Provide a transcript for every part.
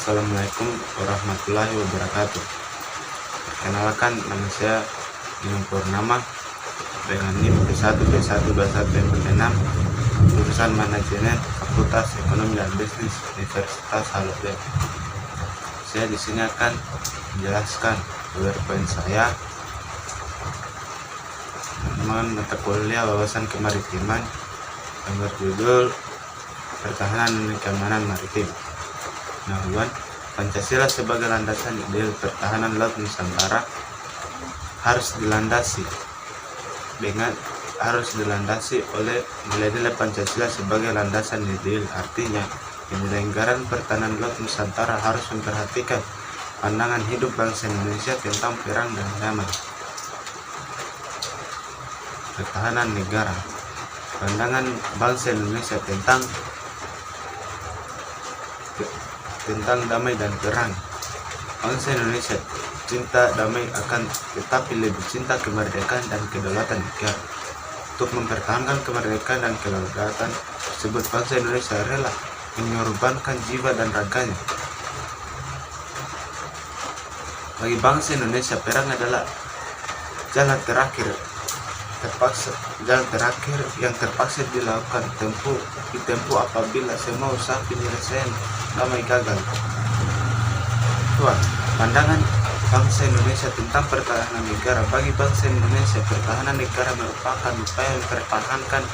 Assalamualaikum warahmatullahi wabarakatuh. Perkenalkan, nama saya Imam Purnama dengan NIM B1B12146, jurusan Manajemen Fakultas Ekonomi dan Bisnis Universitas Haludet. Saya di sini akan menjelaskan PowerPoint saya tentang mata kuliah wawasan kemaritiman yang berjudul Pertahanan dan Keamanan Maritim. Nah, Pancasila sebagai landasan ideal pertahanan laut Nusantara harus dilandasi oleh nilai-nilai Pancasila sebagai landasan ideal. Artinya, penyelenggaraan pertahanan laut Nusantara harus memperhatikan pandangan hidup bangsa Indonesia tentang perang dan damai. Pertahanan negara. Pandangan bangsa Indonesia tentang damai dan perang. Bangsa Indonesia cinta damai tetapi lebih cinta kemerdekaan dan kedaulatan negara. Untuk mempertahankan kemerdekaan dan kedaulatan tersebut, bangsa Indonesia rela mengorbankan jiwa dan raganya. Bagi bangsa Indonesia, perang adalah jalan terakhir yang terpaksa dilakukan ditempuh apabila semua usaha penyelesaian damai gagal. Pandangan bangsa Indonesia tentang pertahanan negara. Bagi bangsa Indonesia, pertahanan negara merupakan upaya mempertahankan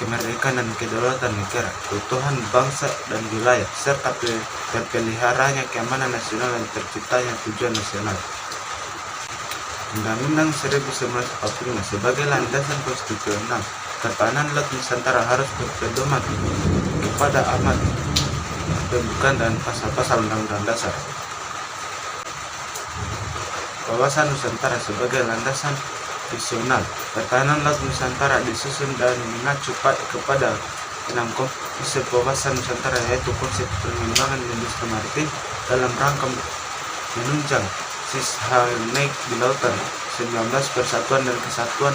kemerdekaan dan kedaulatan negara, keutuhan bangsa dan wilayah, serta terpeliharanya keamanan nasional dan terciptanya tujuan nasional. Undang-Undang 1945 sebagai landasan konstitusional pertahanan laut Nusantara harus berpedoman kepada amanat pembukaan dan pasal-pasal Undang-Undang Dasar. Wawasan Nusantara sebagai landasan nasional pertahanan laut Nusantara disusun dan mengacu kepada 6 konsep wawasan Nusantara, yaitu konsep pengembangan industri maritim dalam rangka menunjang cis-harmonic di lautan, 19 persatuan dan kesatuan,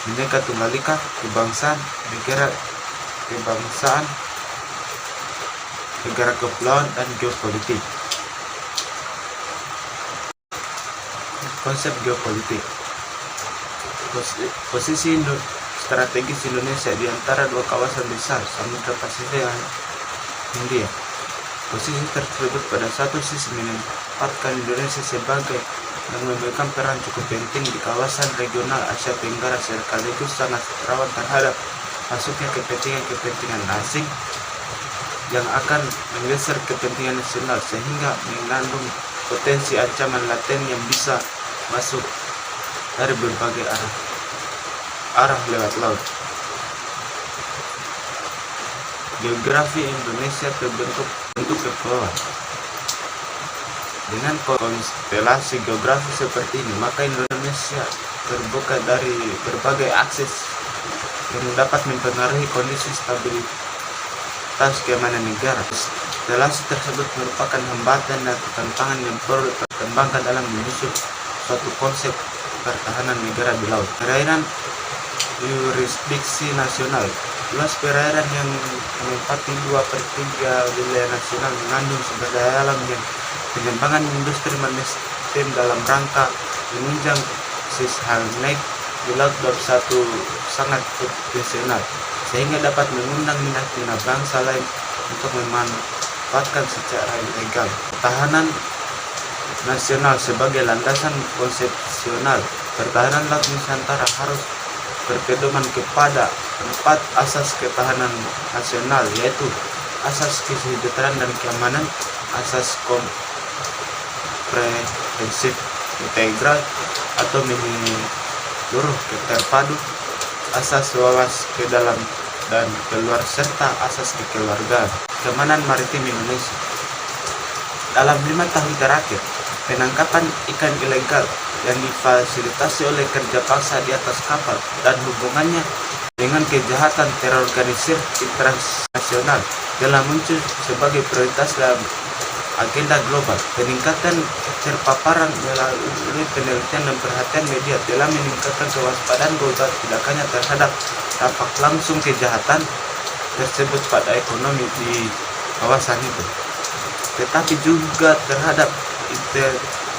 Bhinneka Tunggal Ika, kebangsaan, negara kepulauan dan geopolitik. Konsep geopolitik. Posisi strategis Indonesia di antara dua kawasan besar, Samudra Pasifik dan Hindia. Posisi tersebut pada satu sisi menempatkan Indonesia sebagai yang memegang peran cukup penting di kawasan regional Asia Tenggara, sekaligus sangat rawan terhadap masuknya kepentingan asing yang akan menggeser kepentingan nasional, sehingga mengandung potensi ancaman laten yang bisa masuk dari berbagai arah lewat laut. Geografi Indonesia terbentuk kepulauan. Dengan konstelasi geografi seperti ini, maka Indonesia terbuka dari berbagai akses yang dapat mempengaruhi kondisi stabilitas keamanan negara. Konstelasi tersebut merupakan hambatan dan tantangan yang perlu dikembangkan dalam menyusun suatu konsep pertahanan negara di laut. Perairan yurisdiksi nasional. Luas perairan yang menempati 2/3 wilayah nasional mengandung sumber daya alam yang pengembangan industri maritim dalam rangka menunjang cis-harmonic di laut bab satu sangat potensial, sehingga dapat mengundang minat bangsa lain untuk memanfaatkan secara ilegal. Pertahanan nasional sebagai landasan konsepsional pertahanan laut Nusantara harus berpedoman kepada 4 asas ketahanan nasional, yaitu asas kesejahteraan dan keamanan, asas komprehensif integral atau menyeluruh terpadu, asas wawasan ke dalam dan keluar, serta asas kekeluargaan. Keamanan maritim Indonesia. Dalam 5 tahun terakhir, penangkapan ikan ilegal yang difasilitasi oleh kerja paksa di atas kapal dan hubungannya dengan kejahatan terorganisir internasional telah muncul sebagai prioritas dalam agenda global. Peningkatan terpaparan melalui penelitian dan perhatian media telah meningkatkan kewaspadaan global tidak hanya terhadap dampak langsung kejahatan tersebut pada ekonomi di kawasan itu, tetapi juga terhadap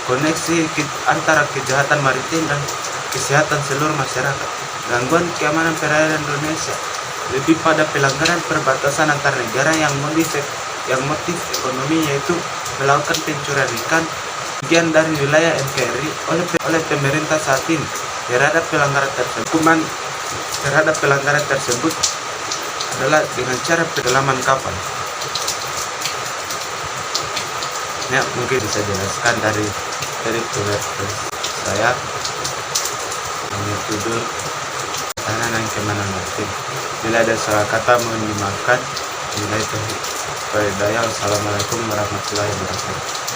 koneksi antara kejahatan maritim dan kesehatan seluruh masyarakat. Gangguan keamanan perairan Indonesia lebih pada pelanggaran perbatasan antar negara yang motif ekonomi, yaitu melakukan pencurian ikan bagian dari wilayah NKRI oleh pemerintah saat ini. Terhadap pelanggaran tersebut adalah dengan cara penenggelaman kapal. Ya, mungkin bisa jelaskan dari saya menuju tahanan yang kemana nanti. Bila ada salah kata mohon dimaafkan. Wassalamualaikum warahmatullahi wabarakatuh.